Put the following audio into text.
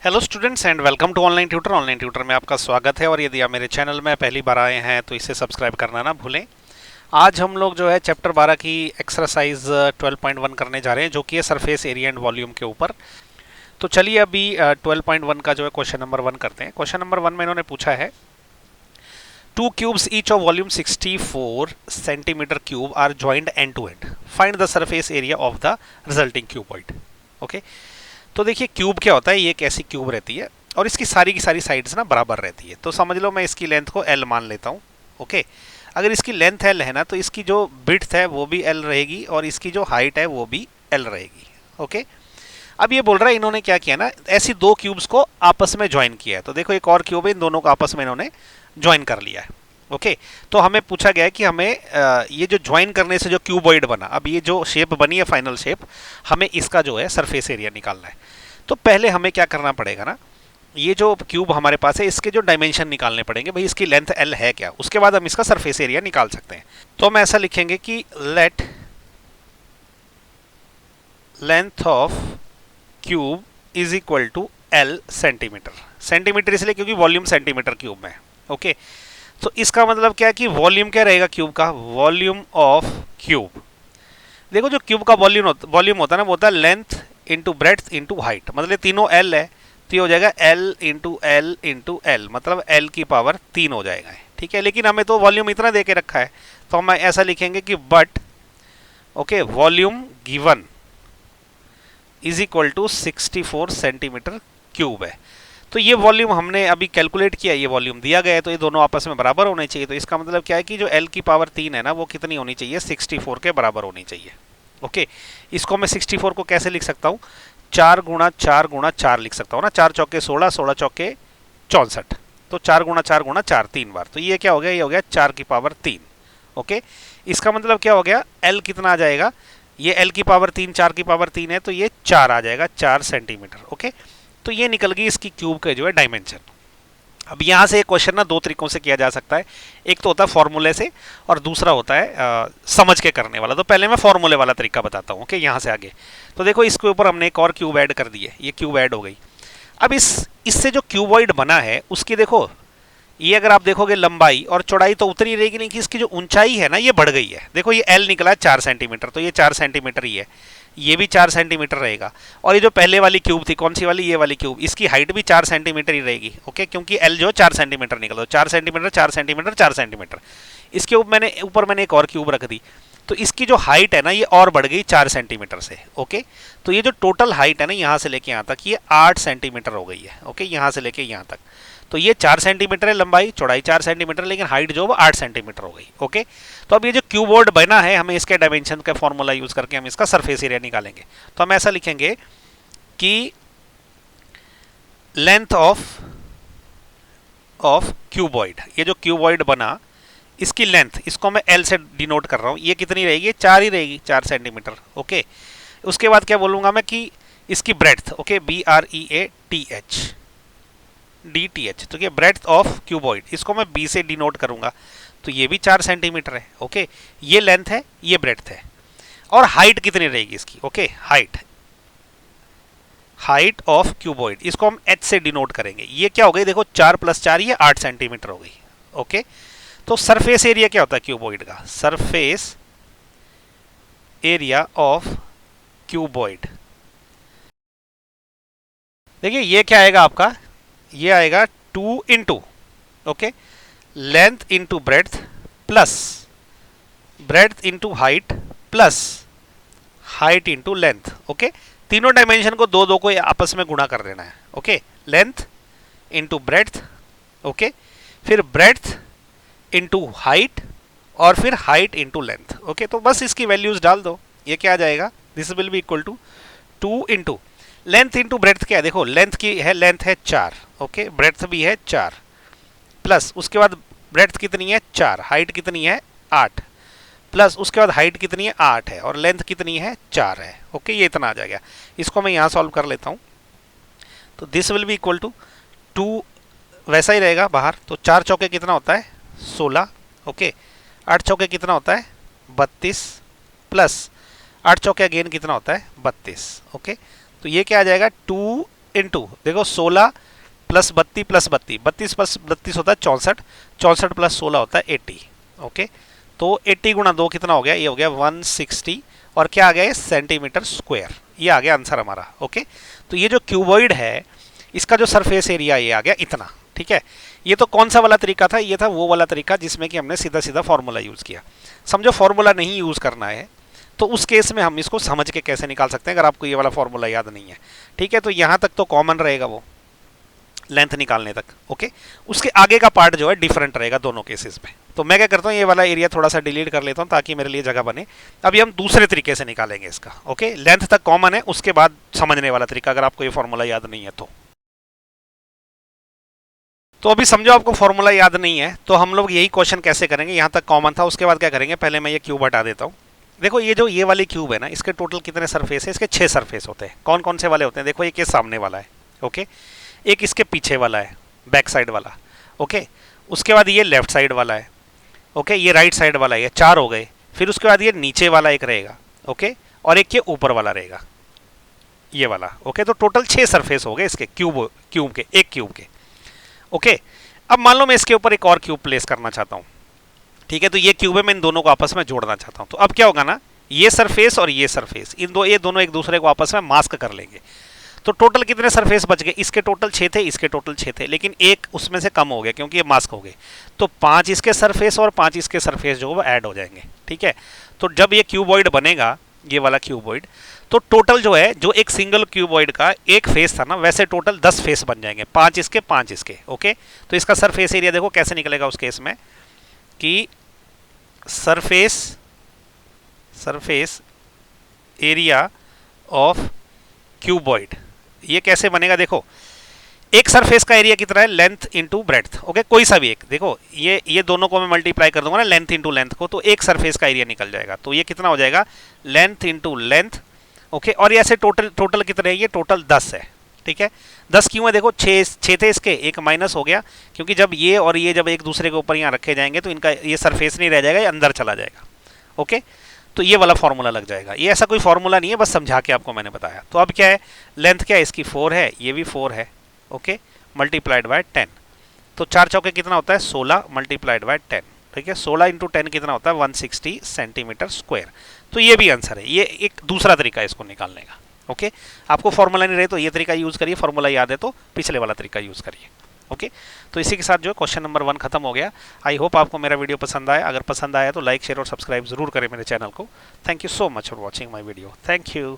Hello students and welcome to online tutor. Online tutor में आपका स्वागत है और यदि आप मेरे चैनल में पहली बार आए हैं तो इसे सब्सक्राइब करना ना भूलें। आज हम लोग जो है चैप्टर 12 की एक्सरसाइज 12.1 करने जा रहे हैं, जो कि है सरफेस एरिया एंड वॉल्यूम के ऊपर। तो चलिए अभी 12.1 का जो है क्वेश्चन नंबर 1 करते हैं। क्वेश्चन नंबर 1 में इन्होंने पूछा है, two cubes each of volume 64 centimetre cube are joined end to end, find the surface area of the resulting cuboid. Okay, तो देखिए क्यूब क्या होता है, ये एक ऐसी क्यूब रहती है और इसकी सारी की सारी साइड्स ना बराबर रहती है। तो समझ लो मैं इसकी लेंथ को L मान लेता हूँ। ओके, अगर इसकी लेंथ L है ना तो इसकी जो विड्थ है वो भी L रहेगी और इसकी जो हाइट है वो भी L रहेगी। ओके, अब ये बोल रहा है इन्होंने क्या किया ना, ऐसी दो क्यूब्स को आपस में ज्वाइन किया है। तो देखो एक और क्यूब है, इन दोनों को आपस में इन्होंने ज्वाइन कर लिया है। ओके, तो हमें पूछा गया है कि हमें ये जो ज्वाइन करने से जो क्यूबॉइड बना, अब ये जो शेप बनी है फाइनल शेप, हमें इसका जो है सरफेस एरिया निकालना है। तो पहले हमें क्या करना पड़ेगा ना, ये जो क्यूब हमारे पास है इसके जो डायमेंशन निकालने पड़ेंगे, भाई इसकी लेंथ L है क्या, उसके बाद हम इसका सरफेस एरिया निकाल सकते हैं। तो हम ऐसा लिखेंगे कि let length of cube is equal to L centimetre. Centimetre इसलिए क्योंकि वॉल्यूम सेंटीमीटर क्यूब में है। ओके, तो इसका मतलब क्या है कि वॉल्यूम क्या रहेगा क्यूब का, वॉल्यूम ऑफ क्यूब। देखो जो क्यूब का वॉल्यूम होता है ना, वो होता है length into breadth into height. मतलब तीनों L है तो ये हो जाएगा L into L into L, मतलब L की पावर 3 हो जाएगा। ठीक है, लेकिन हमें तो वॉल्यूम इतना दे के रखा है, तो हम ऐसा लिखेंगे कि but okay volume given is equal to 64 centimetre cube है। तो ये वॉल्यूम हमने अभी कैलकुलेट किया, ये वॉल्यूम दिया गया है, तो ये दोनों आपस में बराबर होने चाहिए। तो इसका मतलब क्या है कि जो L की पावर 3 है ना, वो कितनी होनी चाहिए, 64 के बराबर होनी चाहिए। ओके, इसको मैं 64 को कैसे लिख सकता हूँ, 4 गुणा 4 गुणा 4 लिख सकता हूँ ना, 4 चौके 16, 16 चौके 64, तो 4 गुणा 4 गुणा 4 3 बार, तो ये क्या हो गया, ये हो गया 4 की पावर 3। ओके, इसका मतलब क्या हो गया, L कितना आ जाएगा, ये L की पावर 3 4 की पावर 3 है, तो ये 4 आ जाएगा, 4 सेंटीमीटर। ओके, तो ये निकल गई इसकी क्यूब के जो है डायमेंशन। अब यहाँ से एक क्वेश्चन ना दो तरीकों से किया जा सकता है, एक तो होता है फॉर्मूले से और दूसरा होता है समझ के करने वाला। तो पहले मैं फॉर्मूले वाला तरीका बताता हूँ। ओके, यहाँ से आगे तो देखो इसके ऊपर हमने एक और क्यूब ऐड कर दी है, ये क्यूब ऐड हो गई। अब इससे जो क्यूबॉइड बना है उसकी देखो, ये अगर आप देखोगे लंबाई और चौड़ाई तो उतनी रहेगी नहीं, कि इसकी जो ऊंचाई है ना ये बढ़ गई है। देखो ये L निकला 4 सेंटीमीटर, तो ये 4 सेंटीमीटर ही है, ये भी 4 सेंटीमीटर रहेगा। और ये जो पहले वाली क्यूब थी, कौन सी वाली, ये वाली क्यूब, इसकी हाइट भी 4 सेंटीमीटर ही रहेगी। ओके, क्योंकि L जो 4 सेंटीमीटर निकला, 4 सेंटीमीटर 4 सेंटीमीटर 4 सेंटीमीटर। इसके ऊपर मैंने एक और क्यूब रख दी, तो इसकी जो हाइट है ना ये और बढ़ गई 4 सेंटीमीटर से। ओके, तो ये जो टोटल हाइट है ना यहाँ से लेके यहाँ तक, ये 8 सेंटीमीटर हो गई है। ओके, यहाँ से लेके यहाँ तक, तो ये 4 सेंटीमीटर है लंबाई, चौड़ाई 4 सेंटीमीटर, लेकिन हाइट जो वो 8 सेंटीमीटर हो गई। ओके, तो अब ये जो क्यूबॉइड बना है, हमें इसके डायमेंशन का फॉर्मूला यूज करके हम इसका सरफेस एरिया निकालेंगे। तो हम ऐसा लिखेंगे कि लेंथ ऑफ क्यूबॉइड, ये जो क्यूबॉइड बना इसकी लेंथ, इसको मैं L से डिनोट कर रहा हूँ, ये कितनी रहेगी, 4 ही रहेगी, 4 सेंटीमीटर। ओके, उसके बाद क्या बोलूंगा मैं कि इसकी ब्रेड्थ, ओके BREATH, तो ये ब्रेड्थ ऑफ क्यूबॉइड, इसको मैं B से डिनोट करूंगा, तो ये भी 4 सेंटीमीटर है। ओके, ये लेंथ है, ये ब्रेड्थ है, और हाइट कितनी रहेगी इसकी, ओके हाइट ऑफ क्यूबॉइड, इसको हम H से डिनोट करेंगे। ये क्या हो गई, देखो 4 + 4 ये 8 सेंटीमीटर हो गई। ओके, तो सरफेस एरिया क्या होता है क्यूबॉइड का, सरफेस एरिया ऑफ क्यूबॉइड, देखिए ये क्या आएगा आपका, ये आएगा 2 into okay length into breadth plus breadth into height plus height into length. Okay, तीनों डायमेंशन को दो दो को आपस में गुणा कर देना है। Okay, length into breadth, okay, फिर ब्रेड्थ इंटू हाइट और फिर हाइट इंटू लेंथ। ओके, तो बस इसकी वैल्यूज डाल दो, ये क्या आ जाएगा, this will be equal to 2 into length into breadth क्या है, देखो लेंथ की है, लेंथ है 4, ओके, ब्रेड्थ भी है 4, प्लस उसके बाद ब्रेड्थ कितनी है 4, हाइट कितनी है 8, प्लस उसके बाद हाइट कितनी है 8 है और लेंथ कितनी है 4 है। ओके, ये इतना आ जाएगा। इसको मैं यहाँ सॉल्व कर लेता हूँ, तो this will be equal to 2, वैसा ही रहेगा बाहर, तो 4 चौके कितना होता है 16, ओके, 8 चौके कितना होता है 32, प्लस 8 चौके अगेन कितना होता है 32। ओके, तो ये क्या आ जाएगा 2 इंटू देखो 16 प्लस 32 प्लस 32 होता है 64, 64 प्लस 16 होता है 80। ओके, तो 80 गुणा 2 कितना हो गया, ये हो गया 160 और क्या आ गया ये सेंटीमीटर स्क्वायर, ये आ गया आंसर हमारा। ओके, तो ये जो क्यूबॉइड है इसका जो सरफेस एरिया ये आ गया इतना। ठीक है, ये तो कौन सा वाला तरीका था, ये था वो वाला तरीका जिसमें कि हमने सीधा सीधा फॉर्मूला यूज किया। समझो फॉर्मूला नहीं यूज करना है तो उस केस में हम इसको समझ के कैसे निकाल सकते हैं अगर आपको ये वाला फॉर्मूला याद नहीं है। ठीक है, तो यहां तक तो कॉमन रहेगा वो लेंथ निकालने तक। ओके, उसके आगे का पार्ट जो है डिफरेंट रहेगा दोनों केसेस में। तो मैं क्या करता हूँ, ये वाला एरिया थोड़ा सा डिलीट कर लेता हूँ ताकि मेरे लिए जगह बने। अभी हम दूसरे तरीके से निकालेंगे इसका। ओके, लेंथ तक कॉमन है, उसके बाद समझने वाला तरीका अगर आपको ये फॉर्मूला याद नहीं है तो अभी समझो आपको फॉर्मूला याद नहीं है तो हम लोग यही क्वेश्चन कैसे करेंगे, यहाँ तक कॉमन था, उसके बाद क्या करेंगे, पहले मैं ये क्यूब हटा देता हूँ। देखो ये जो ये वाली क्यूब है ना, इसके टोटल कितने सरफेस है, इसके 6 सरफेस होते हैं। कौन कौन से वाले होते हैं, देखो एक ये सामने वाला है। ओके, एक इसके पीछे वाला है, बैक साइड वाला। ओके, उसके बाद ये लेफ्ट साइड वाला है। ओके, ये राइट साइड वाला है, ये 4 हो गए। फिर उसके बाद ये नीचे वाला एक रहेगा। ओके, और एक ये ऊपर वाला रहेगा, ये वाला। ओके, तो टोटल 6 सरफेस हो गए इसके क्यूब के, एक क्यूब के। ओके, अब मान लो मैं इसके ऊपर एक और क्यूब प्लेस करना चाहता हूँ। ठीक है, तो ये क्यूब है, मैं इन दोनों को आपस में जोड़ना चाहता हूँ। तो अब क्या होगा ना, ये सरफेस और ये सरफेस, ये दोनों एक दूसरे को आपस में मास्क कर लेंगे। तो टोटल कितने सरफेस बच गए, इसके टोटल 6 थे, इसके टोटल 6 थे, लेकिन एक उसमें से कम हो गया क्योंकि ये मास्क हो गए। तो 5 इसके सरफेस और 5 इसके सरफेस जो वो ऐड हो जाएंगे। ठीक है, तो जब ये क्यूबॉइड बनेगा, ये वाला क्यूबॉइड, तो टोटल जो है, जो एक सिंगल क्यूबॉइड का एक फेस था ना, वैसे टोटल 10 फेस बन जाएंगे, 5 इसके 5 इसके। ओके, तो इसका सरफेस एरिया देखो कैसे निकलेगा उस केस में कि सरफेस एरिया ऑफ क्यूबॉइड ये कैसे बनेगा, देखो एक सरफेस का एरिया कितना है, लेंथ इंटू ब्रेड्थ। ओके, कोई सा भी एक, देखो ये दोनों को मैं मल्टीप्लाई कर दूंगा ना लेंथ इंटू लेंथ को, तो एक सरफेस का एरिया निकल जाएगा। तो ये कितना हो जाएगा, लेंथ इंटू लेंथ। ओके, और ऐसे टोटल कितने हैं, ये टोटल 10 है। ठीक है, 10 क्यों है, देखो 6 थे इसके, एक माइनस हो गया क्योंकि जब ये और ये जब एक दूसरे के ऊपर यहाँ रखे जाएंगे तो इनका ये सरफेस नहीं रह जाएगा, ये अंदर चला जाएगा। ओके, तो ये वाला फॉर्मूला लग जाएगा। ये ऐसा कोई फॉर्मूला नहीं है, बस समझा के आपको मैंने बताया। तो अब क्या है, लेंथ क्या है इसकी 4 है, ये भी 4 है। ओके, मल्टीप्लाइड बाय 10, तो 4 चौके कितना होता है 16 मल्टीप्लाइड बाय 10। ठीक है, 16 इंटू 10 कितना होता है 160 सेंटीमीटर स्क्वायर। तो ये भी आंसर है, ये एक दूसरा तरीका है इसको निकालने का। ओके, आपको फॉर्मूला नहीं रहे तो ये तरीका यूज करिए, फॉर्मूला याद है तो पिछले वाला तरीका यूज करिए। ओके, तो इसी के साथ जो क्वेश्चन नंबर 1 खत्म हो गया। आई होप आपको मेरा वीडियो पसंद आया, अगर पसंद आया तो लाइक शेयर और सब्सक्राइब जरूर करें मेरे चैनल को। Thank you so much for watching my video, thank you.